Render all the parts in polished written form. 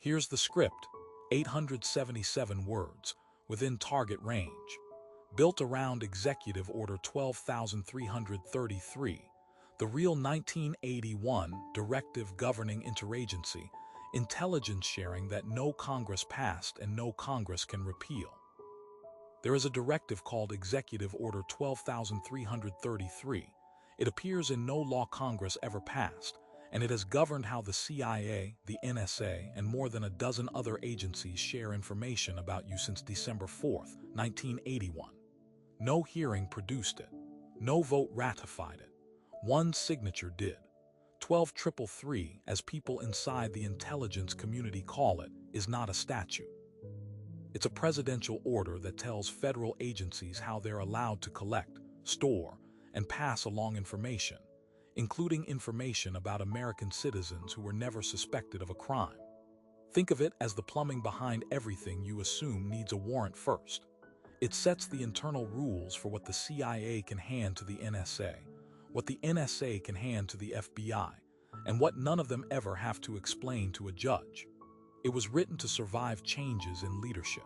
Here's the script, 877 words, within target range. Built around Executive Order 12,333, the real 1981 directive governing interagency, intelligence sharing that no Congress passed and no Congress can repeal. There is a directive called Executive Order 12,333. It appears in no law Congress ever passed, and it has governed how the CIA, the NSA, and more than a dozen other agencies share information about you since December 4, 1981. No hearing produced it. No vote ratified it. One signature did. 12333, as people inside the intelligence community call it, is not a statute. It's a presidential order that tells federal agencies how they're allowed to collect, store, and pass along information, including information about American citizens who were never suspected of a crime. Think of it as the plumbing behind everything you assume needs a warrant first. It sets the internal rules for what the CIA can hand to the NSA, what the NSA can hand to the FBI, and what none of them ever have to explain to a judge. It was written to survive changes in leadership.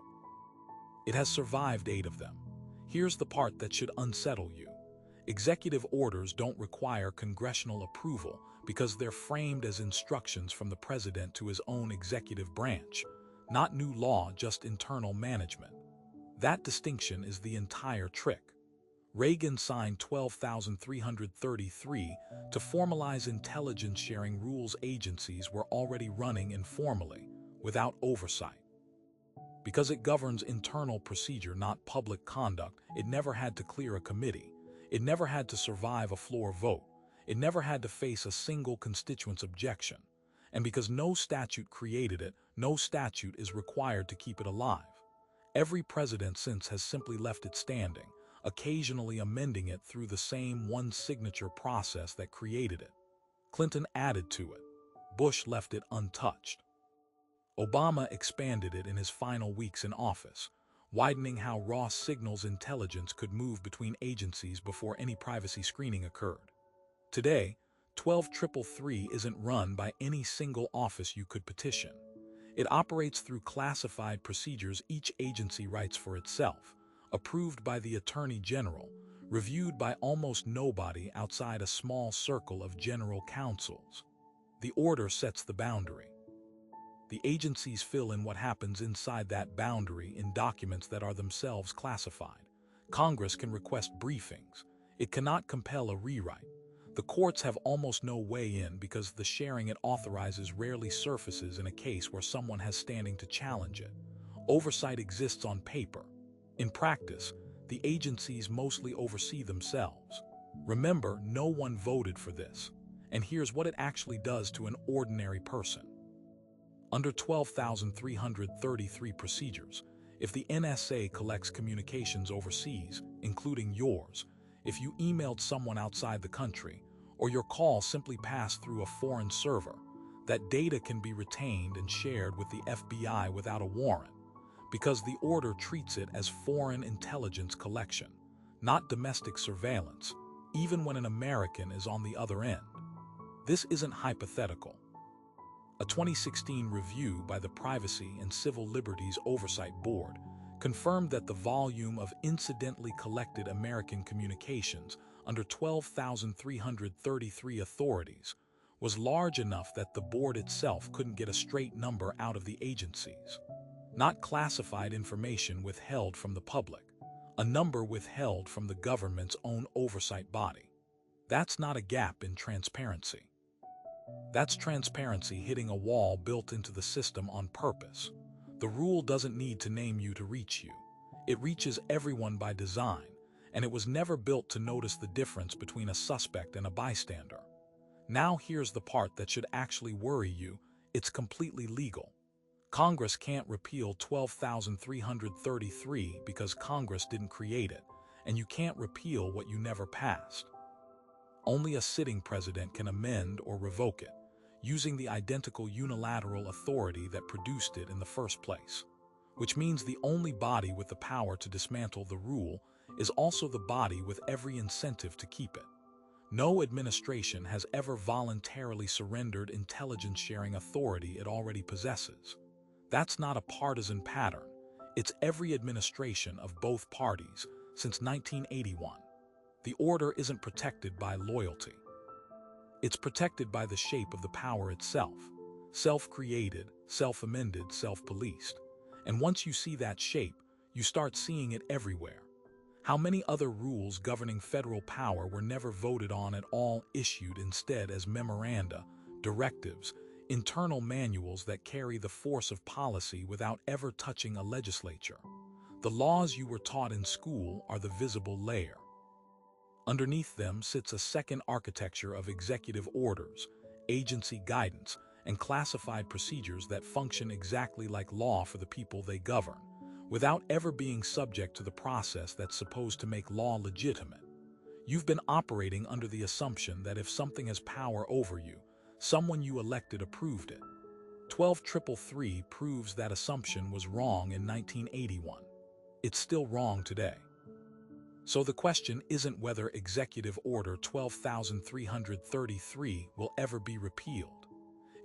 It has survived 8 of them. Here's the part that should unsettle you. Executive orders don't require congressional approval because they're framed as instructions from the president to his own executive branch, not new law, just internal management. That distinction is the entire trick. Reagan signed 12,333 to formalize intelligence sharing rules agencies were already running informally, without oversight. Because it governs internal procedure, not public conduct, it never had to clear a committee. It never had to survive a floor vote. It never had to face a single constituent's objection. And because no statute created it, no statute is required to keep it alive. Every president since has simply left it standing, occasionally amending it through the same one-signature process that created it. Clinton added to it. Bush left it untouched. Obama expanded it in his final weeks in office, widening how raw signals intelligence could move between agencies before any privacy screening occurred. Today, 12333 isn't run by any single office you could petition. It operates through classified procedures each agency writes for itself, approved by the Attorney General, reviewed by almost nobody outside a small circle of general counsels. The order sets the boundary. The agencies fill in what happens inside that boundary in documents that are themselves classified. Congress can request briefings. It cannot compel a rewrite. The courts have almost no way in because the sharing it authorizes rarely surfaces in a case where someone has standing to challenge it. Oversight exists on paper. In practice, the agencies mostly oversee themselves. Remember, no one voted for this. And here's what it actually does to an ordinary person. Under 12,333 procedures, if the NSA collects communications overseas, including yours, if you emailed someone outside the country, or your call simply passed through a foreign server, that data can be retained and shared with the FBI without a warrant, because the order treats it as foreign intelligence collection, not domestic surveillance, even when an American is on the other end. This isn't hypothetical. A 2016 review by the Privacy and Civil Liberties Oversight Board confirmed that the volume of incidentally collected American communications under 12,333 authorities was large enough that the board itself couldn't get a straight number out of the agencies. Not classified information withheld from the public, a number withheld from the government's own oversight body. That's not a gap in transparency. That's transparency hitting a wall built into the system on purpose. The rule doesn't need to name you to reach you. It reaches everyone by design, and it was never built to notice the difference between a suspect and a bystander. Now here's the part that should actually worry you. It's completely legal. Congress can't repeal 12,333 because Congress didn't create it, and you can't repeal what you never passed. Only a sitting president can amend or revoke it, using the identical unilateral authority that produced it in the first place. Which means the only body with the power to dismantle the rule is also the body with every incentive to keep it. No administration has ever voluntarily surrendered intelligence sharing authority it already possesses. That's not a partisan pattern. It's every administration of both parties since 1981. The order isn't protected by loyalty. It's protected by the shape of the power itself. Self-created, self-amended, self-policed. And once you see that shape, you start seeing it everywhere. How many other rules governing federal power were never voted on at all, issued instead as memoranda, directives, internal manuals that carry the force of policy without ever touching a legislature? The laws you were taught in school are the visible layer. Underneath them sits a second architecture of executive orders, agency guidance, and classified procedures that function exactly like law for the people they govern, without ever being subject to the process that's supposed to make law legitimate. You've been operating under the assumption that if something has power over you, someone you elected approved it. 12333 proves that assumption was wrong in 1981. It's still wrong today. So the question isn't whether Executive Order 12333 will ever be repealed.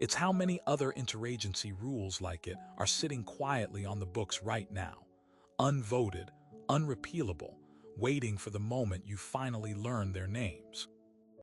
It's how many other interagency rules like it are sitting quietly on the books right now, unvoted, unrepealable, waiting for the moment you finally learn their names.